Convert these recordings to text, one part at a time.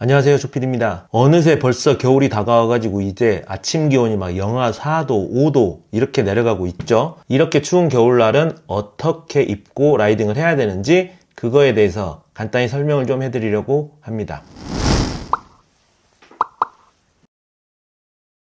안녕하세요, 조필입니다. 어느새 벌써 겨울이 다가와가지고 이제 아침 기온이 막 영하 4도, 5도 이렇게 내려가고 있죠. 이렇게 추운 겨울날은 어떻게 입고 라이딩을 해야 되는지 그거에 대해서 간단히 설명을 좀 해드리려고 합니다.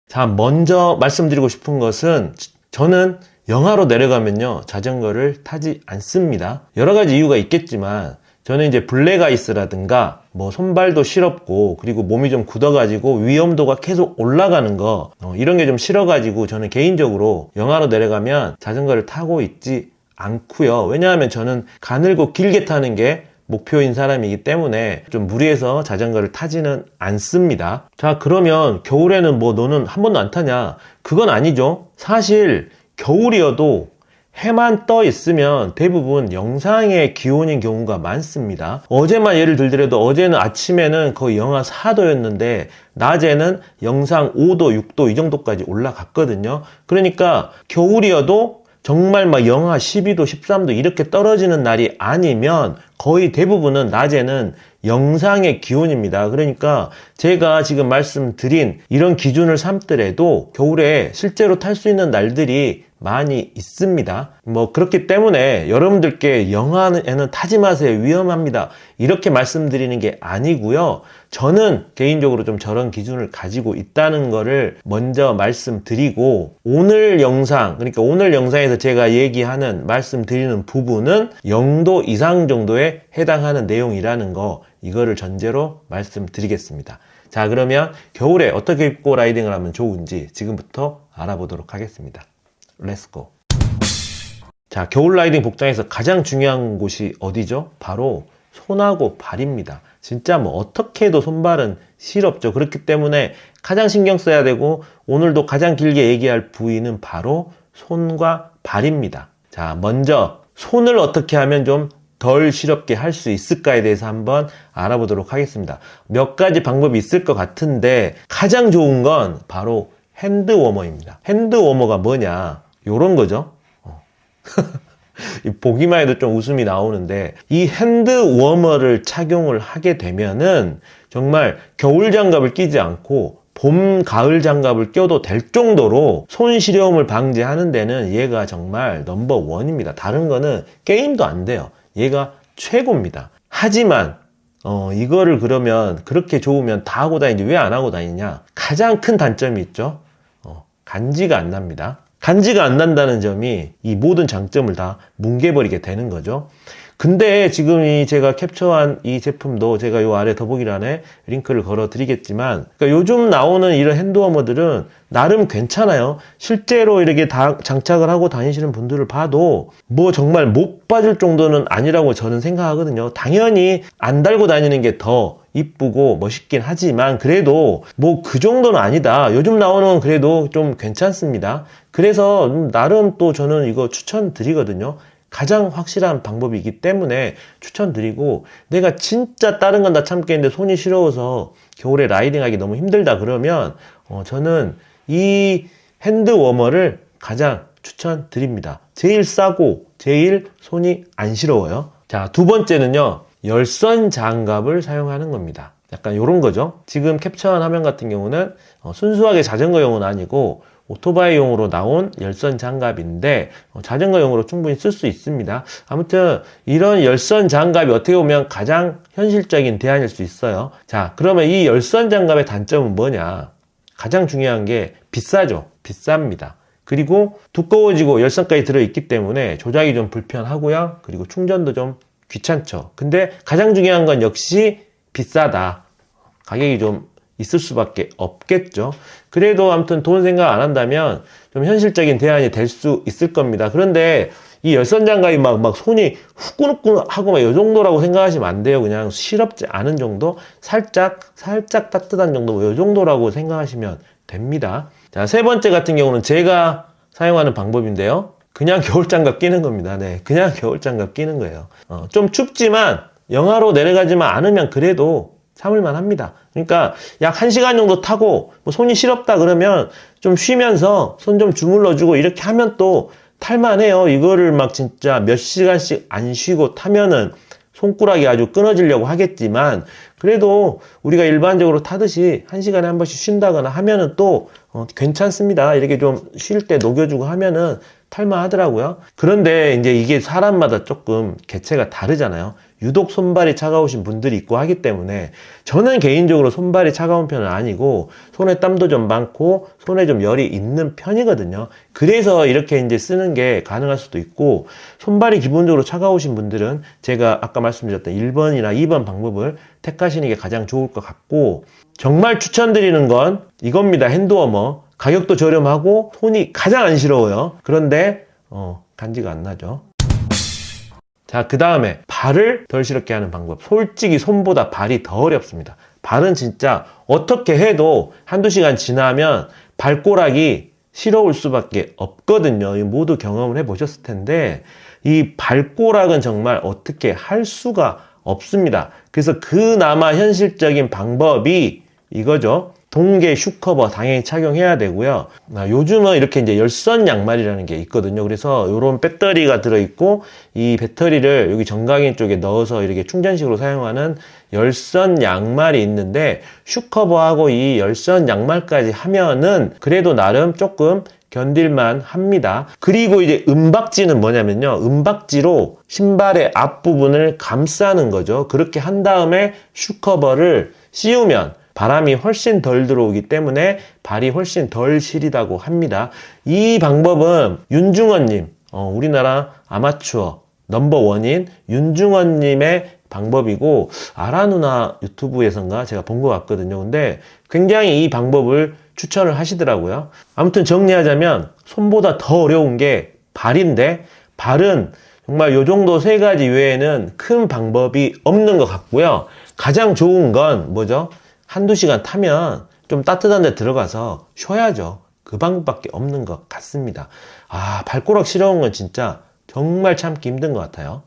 자, 먼저 말씀드리고 싶은 것은 저는 영하로 내려가면요, 자전거를 타지 않습니다. 여러 가지 이유가 있겠지만 저는 이제 블랙아이스라든가 손발도 시렵고 그리고 몸이 좀 굳어가지고 위험도가 계속 올라가는 거 이런 게 좀 싫어가지고 저는 개인적으로 영하로 내려가면 자전거를 타고 있지 않고요. 왜냐하면 저는 가늘고 길게 타는 게 목표인 사람이기 때문에 좀 무리해서 자전거를 타지는 않습니다. 자, 그러면 겨울에는 너는 한 번도 안 타냐? 그건 아니죠. 사실 겨울이어도 해만 떠 있으면 대부분 영상의 기온인 경우가 많습니다. 어제만 예를 들더라도 어제는 아침에는 거의 영하 4도였는데 낮에는 영상 5도, 6도 이 정도까지 올라갔거든요. 그러니까 겨울이어도 정말 영하 12도, 13도 이렇게 떨어지는 날이 아니면 거의 대부분은 낮에는 영상의 기온입니다. 그러니까 제가 지금 말씀드린 이런 기준을 삼더라도 겨울에 실제로 탈 수 있는 날들이 많이 있습니다. 그렇기 때문에 여러분들께 영하에는 타지 마세요, 위험합니다, 이렇게 말씀드리는 게 아니고요. 저는 개인적으로 좀 저런 기준을 가지고 있다는 거를 먼저 말씀드리고, 오늘 영상, 그러니까 오늘 영상에서 제가 얘기하는 말씀드리는 부분은 0도 이상 정도에 해당하는 내용이라는 거, 이거를 전제로 말씀드리겠습니다. 자, 그러면 겨울에 어떻게 입고 라이딩을 하면 좋은지 지금부터 알아보도록 하겠습니다. 렛츠고. 자, 겨울 라이딩 복장에서 가장 중요한 곳이 어디죠? 바로 손하고 발입니다. 진짜 어떻게 해도 손발은 시렵죠. 그렇기 때문에 가장 신경 써야 되고 오늘도 가장 길게 얘기할 부위는 바로 손과 발입니다. 자, 먼저 손을 어떻게 하면 좀 덜 시렵게 할 수 있을까에 대해서 한번 알아보도록 하겠습니다. 몇 가지 방법이 있을 것 같은데 가장 좋은 건 바로 핸드 워머입니다. 핸드 워머가 뭐냐? 요런 거죠. 보기만 해도 좀 웃음이 나오는데, 이 핸드 워머를 착용을 하게 되면은 정말 겨울 장갑을 끼지 않고 봄, 가을 장갑을 껴도 될 정도로 손 시려움을 방지하는 데는 얘가 정말 넘버원입니다. 다른 거는 게임도 안 돼요. 얘가 최고입니다. 하지만 이거를 그러면 그렇게 좋으면 다 하고 다니지 왜 안 하고 다니냐? 가장 큰 단점이 있죠. 간지가 안 납니다. 간지가 안 난다는 점이 이 모든 장점을 다 뭉개버리게 되는 거죠. 근데 지금 제가 캡처한 이 제품도 제가 요 아래 더보기란에 링크를 걸어 드리겠지만, 그러니까 요즘 나오는 이런 핸드워머들은 나름 괜찮아요. 실제로 이렇게 다 장착을 하고 다니시는 분들을 봐도 정말 못 빠질 정도는 아니라고 저는 생각하거든요. 당연히 안 달고 다니는 게 더 이쁘고 멋있긴 하지만 그래도 그 정도는 아니다. 요즘 나오는 건 그래도 좀 괜찮습니다. 그래서 나름 또 저는 이거 추천드리거든요. 가장 확실한 방법이기 때문에 추천드리고, 내가 진짜 다른 건 다 참겠는데 손이 시려워서 겨울에 라이딩하기 너무 힘들다 그러면 저는 이 핸드 워머를 가장 추천드립니다. 제일 싸고 제일 손이 안 시려워요. 자, 두 번째는요, 열선 장갑을 사용하는 겁니다. 약간 요런 거죠. 지금 캡처한 화면 같은 경우는 순수하게 자전거용은 아니고 오토바이용으로 나온 열선 장갑인데 자전거용으로 충분히 쓸 수 있습니다. 아무튼 이런 열선 장갑이 어떻게 보면 가장 현실적인 대안일 수 있어요. 자, 그러면 이 열선 장갑의 단점은 뭐냐? 가장 중요한 게 비싸죠. 비쌉니다. 그리고 두꺼워지고 열선까지 들어있기 때문에 조작이 좀 불편하고요. 그리고 충전도 좀 귀찮죠. 근데 가장 중요한 건 역시 비싸다. 가격이 좀 있을 수밖에 없겠죠. 그래도 아무튼 돈 생각 안 한다면 좀 현실적인 대안이 될 수 있을 겁니다. 그런데 이 열선 장갑이 막 손이 후끈후끈하고 이 정도라고 생각하시면 안 돼요. 그냥 시렵지 않은 정도, 살짝 따뜻한 정도, 이 정도라고 생각하시면 됩니다. 자, 세 번째 같은 경우는 제가 사용하는 방법인데요. 그냥 겨울장갑 끼는 겁니다. 네, 그냥 겨울장갑 끼는 거예요. 좀 춥지만 영하로 내려가지만 않으면 그래도 참을만 합니다. 그러니까 약 1시간 정도 타고 손이 시렵다 그러면 좀 쉬면서 손 좀 주물러주고 이렇게 하면 또 탈만해요. 이거를 진짜 몇 시간씩 안 쉬고 타면은 손가락이 아주 끊어지려고 하겠지만 그래도 우리가 일반적으로 타듯이 1시간에 한 번씩 쉰다거나 하면은 또 괜찮습니다. 이렇게 좀 쉴 때 녹여주고 하면은 탈만하더라고요. 그런데 이제 이게 사람마다 조금 개체가 다르잖아요. 유독 손발이 차가우신 분들이 있고 하기 때문에 저는 개인적으로 손발이 차가운 편은 아니고 손에 땀도 좀 많고 손에 좀 열이 있는 편이거든요. 그래서 이렇게 이제 쓰는 게 가능할 수도 있고 손발이 기본적으로 차가우신 분들은 제가 아까 말씀드렸던 1번이나 2번 방법을 택하시는 게 가장 좋을 것 같고 정말 추천드리는 건 이겁니다. 핸드워머. 가격도 저렴하고 손이 가장 안 시려워요. 그런데 간지가 안 나죠. 자, 그 다음에 발을 덜 시렵게 하는 방법. 솔직히 손보다 발이 더 어렵습니다. 발은 진짜 어떻게 해도 한두 시간 지나면 발꼬락이 시려울 수밖에 없거든요. 모두 경험을 해보셨을 텐데 이 발꼬락은 정말 어떻게 할 수가 없습니다. 그래서 그나마 현실적인 방법이 이거죠. 동계 슈커버 당연히 착용해야 되고요. 요즘은 이렇게 이제 열선 양말이라는 게 있거든요. 그래서 이런 배터리가 들어있고 이 배터리를 여기 정강이 쪽에 넣어서 이렇게 충전식으로 사용하는 열선 양말이 있는데 슈커버하고 이 열선 양말까지 하면은 그래도 나름 조금 견딜만 합니다. 그리고 이제 은박지는 뭐냐면요. 은박지로 신발의 앞부분을 감싸는 거죠. 그렇게 한 다음에 슈커버를 씌우면 바람이 훨씬 덜 들어오기 때문에 발이 훨씬 덜 시리다고 합니다. 이 방법은 윤중원님, 우리나라 아마추어 넘버원인 윤중원님의 방법이고 아라누나 유튜브에선가 제가 본 것 같거든요. 근데 굉장히 이 방법을 추천을 하시더라고요. 아무튼 정리하자면 손보다 더 어려운 게 발인데 발은 정말 요 정도 세 가지 외에는 큰 방법이 없는 것 같고요. 가장 좋은 건 뭐죠? 한두 시간 타면 좀 따뜻한 데 들어가서 쉬어야죠. 그 방법밖에 없는 것 같습니다. 발꼬락 시려운 건 진짜 정말 참기 힘든 것 같아요.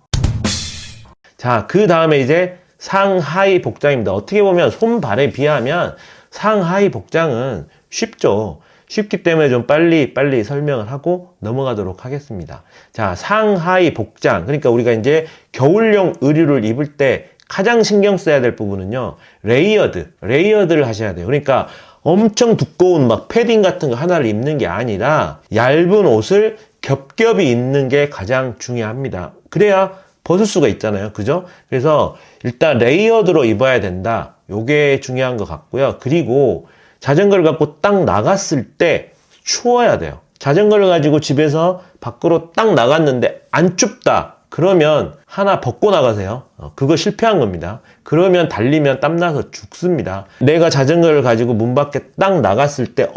자, 그 다음에 이제 상하이 복장입니다. 어떻게 보면 손발에 비하면 상하이 복장은 쉽죠. 쉽기 때문에 좀 빨리 설명을 하고 넘어가도록 하겠습니다. 자, 상하이 복장. 그러니까 우리가 이제 겨울용 의류를 입을 때 가장 신경 써야 될 부분은요. 레이어드를 하셔야 돼요. 그러니까 엄청 두꺼운 막 패딩 같은 거 하나를 입는 게 아니라 얇은 옷을 겹겹이 입는 게 가장 중요합니다. 그래야 벗을 수가 있잖아요. 그죠? 그래서 일단 레이어드로 입어야 된다. 요게 중요한 것 같고요. 그리고 자전거를 갖고 딱 나갔을 때 추워야 돼요. 자전거를 가지고 집에서 밖으로 딱 나갔는데 안 춥다. 그러면 하나 벗고 나가세요. 그거 실패한 겁니다. 그러면 달리면 땀나서 죽습니다. 내가 자전거를 가지고 문 밖에 딱 나갔을 때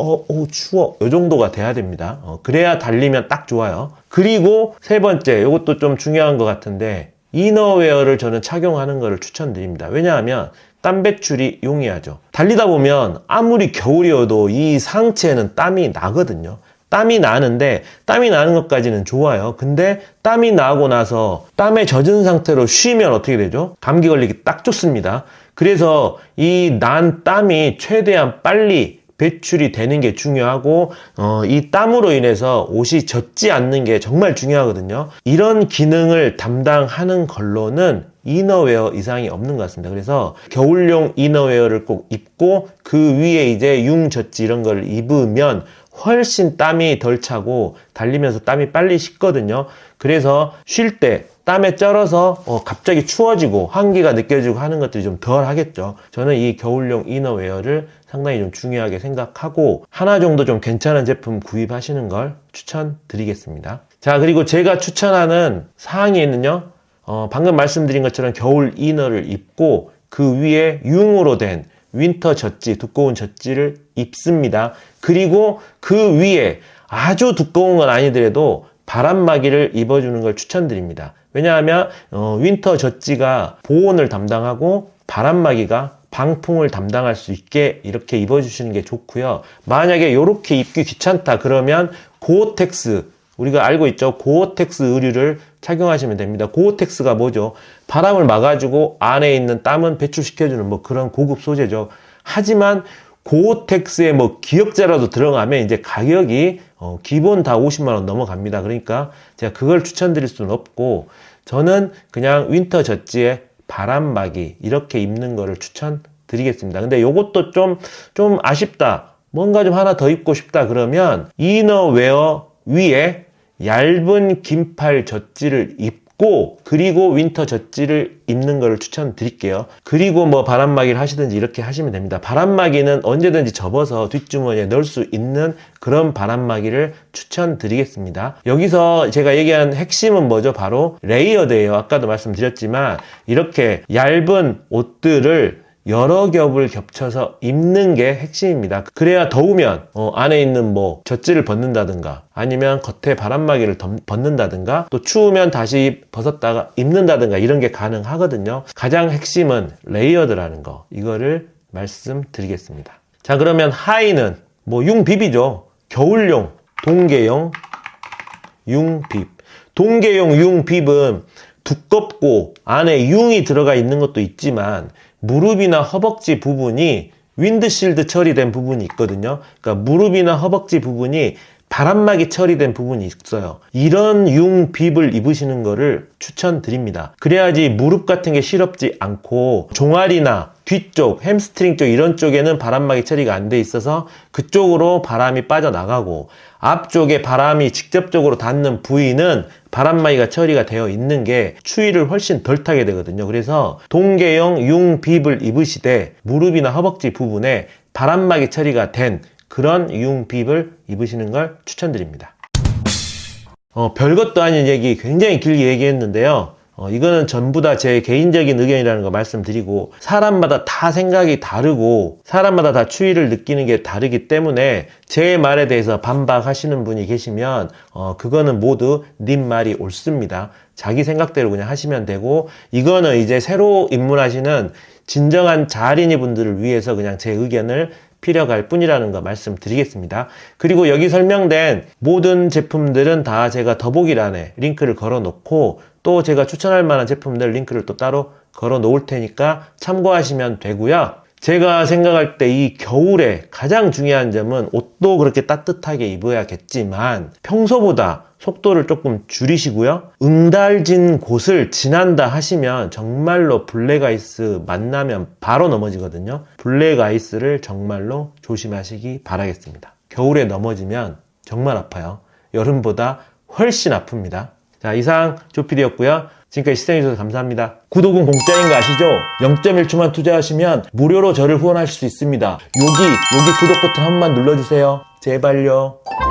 추워. 요 정도가 돼야 됩니다. 그래야 달리면 딱 좋아요. 그리고 세 번째, 이것도 좀 중요한 것 같은데 이너웨어를 저는 착용하는 것을 추천드립니다. 왜냐하면 땀 배출이 용이하죠. 달리다 보면 아무리 겨울이어도 이 상체에는 땀이 나거든요. 땀이 나는데 땀이 나는 것까지는 좋아요. 근데 땀이 나고 나서 땀에 젖은 상태로 쉬면 어떻게 되죠? 감기 걸리기 딱 좋습니다. 그래서 이 난 땀이 최대한 빨리 배출이 되는 게 중요하고 이 땀으로 인해서 옷이 젖지 않는 게 정말 중요하거든요. 이런 기능을 담당하는 걸로는 이너웨어 이상이 없는 것 같습니다. 그래서 겨울용 이너웨어를 꼭 입고 그 위에 이제 융젖지 이런 걸 입으면 훨씬 땀이 덜 차고 달리면서 땀이 빨리 식거든요. 그래서 쉴 때 땀에 쩔어서 갑자기 추워지고 한기가 느껴지고 하는 것들이 좀 덜 하겠죠. 저는 이 겨울용 이너웨어를 상당히 좀 중요하게 생각하고 하나 정도 좀 괜찮은 제품 구입하시는 걸 추천드리겠습니다. 자, 그리고 제가 추천하는 상의에는요. 방금 말씀드린 것처럼 겨울 이너를 입고 그 위에 융으로 된 윈터 젖지, 두꺼운 젖지를 입습니다. 그리고 그 위에 아주 두꺼운 건 아니더라도 바람막이를 입어주는 걸 추천드립니다. 왜냐하면 윈터 젖지가 보온을 담당하고 바람막이가 방풍을 담당할 수 있게 이렇게 입어주시는 게 좋고요. 만약에 이렇게 입기 귀찮다 그러면 고어텍스, 우리가 알고 있죠. 고어텍스 의류를 착용하시면 됩니다. 고어텍스가 뭐죠? 바람을 막아주고 안에 있는 땀은 배출시켜주는 뭐 그런 고급 소재죠. 하지만 고어텍스에 뭐 기역자라도 들어가면 이제 가격이 기본 다 50만 원 넘어갑니다. 그러니까 제가 그걸 추천드릴 수는 없고 저는 그냥 윈터 젖지에 바람막이 이렇게 입는 거를 추천드리겠습니다. 근데 요것도 좀 아쉽다. 뭔가 좀 하나 더 입고 싶다 그러면 이너웨어 위에 얇은 긴팔 젖지를 입고 그리고 윈터 젖지를 입는 거를 추천드릴게요. 그리고 뭐 바람막이를 하시든지 이렇게 하시면 됩니다. 바람막이는 언제든지 접어서 뒷주머니에 넣을 수 있는 그런 바람막이를 추천드리겠습니다. 여기서 제가 얘기한 핵심은 뭐죠? 바로 레이어드예요. 아까도 말씀드렸지만 이렇게 얇은 옷들을 여러 겹을 겹쳐서 입는 게 핵심입니다. 그래야 더우면 안에 있는 뭐 젖지를 벗는다든가 아니면 겉에 바람막이를 벗는다든가 또 추우면 다시 벗었다가 입는다든가 이런 게 가능하거든요. 가장 핵심은 레이어드라는 거, 이거를 말씀드리겠습니다. 자, 그러면 하의는 뭐 융빕이죠. 겨울용 동계용 융빕. 동계용 융빕은 두껍고 안에 융이 들어가 있는 것도 있지만 무릎이나 허벅지 부분이 윈드실드 처리된 부분이 있거든요. 그러니까 무릎이나 허벅지 부분이 바람막이 처리된 부분이 있어요. 이런 융빕을 입으시는 거를 추천드립니다. 그래야지 무릎 같은 게 시렵지 않고 종아리나 뒤쪽, 햄스트링 쪽 이런 쪽에는 바람막이 처리가 안 돼 있어서 그쪽으로 바람이 빠져나가고 앞쪽에 바람이 직접적으로 닿는 부위는 바람막이가 처리가 되어 있는 게 추위를 훨씬 덜 타게 되거든요. 그래서 동계형 융빕을 입으시되 무릎이나 허벅지 부분에 바람막이 처리가 된 그런 융빕을 입으시는 걸 추천드립니다. 별것도 아닌 얘기 굉장히 길게 얘기했는데요. 이거는 전부 다 제 개인적인 의견이라는 거 말씀드리고 사람마다 다 생각이 다르고 사람마다 다 추위를 느끼는 게 다르기 때문에 제 말에 대해서 반박하시는 분이 계시면 그거는 모두 님 말이 옳습니다. 자기 생각대로 그냥 하시면 되고 이거는 이제 새로 입문하시는 진정한 자린이 분들을 위해서 그냥 제 의견을 필요할 뿐이라는 거 말씀드리겠습니다. 그리고 여기 설명된 모든 제품들은 다 제가 더보기란에 링크를 걸어 놓고 또 제가 추천할 만한 제품들 링크를 또 따로 걸어 놓을 테니까 참고하시면 되고요. 제가 생각할 때 이 겨울에 가장 중요한 점은 옷도 그렇게 따뜻하게 입어야겠지만 평소보다 속도를 조금 줄이시고요. 응달진 곳을 지난다 하시면 정말로 블랙아이스 만나면 바로 넘어지거든요. 블랙아이스를 정말로 조심하시기 바라겠습니다. 겨울에 넘어지면 정말 아파요. 여름보다 훨씬 아픕니다. 자, 이상 조필이었고요. 지금까지 시청해주셔서 감사합니다. 구독은 공짜인 거 아시죠? 0.1초만 투자하시면 무료로 저를 후원하실 수 있습니다. 여기 구독 버튼 한 번만 눌러주세요. 제발요.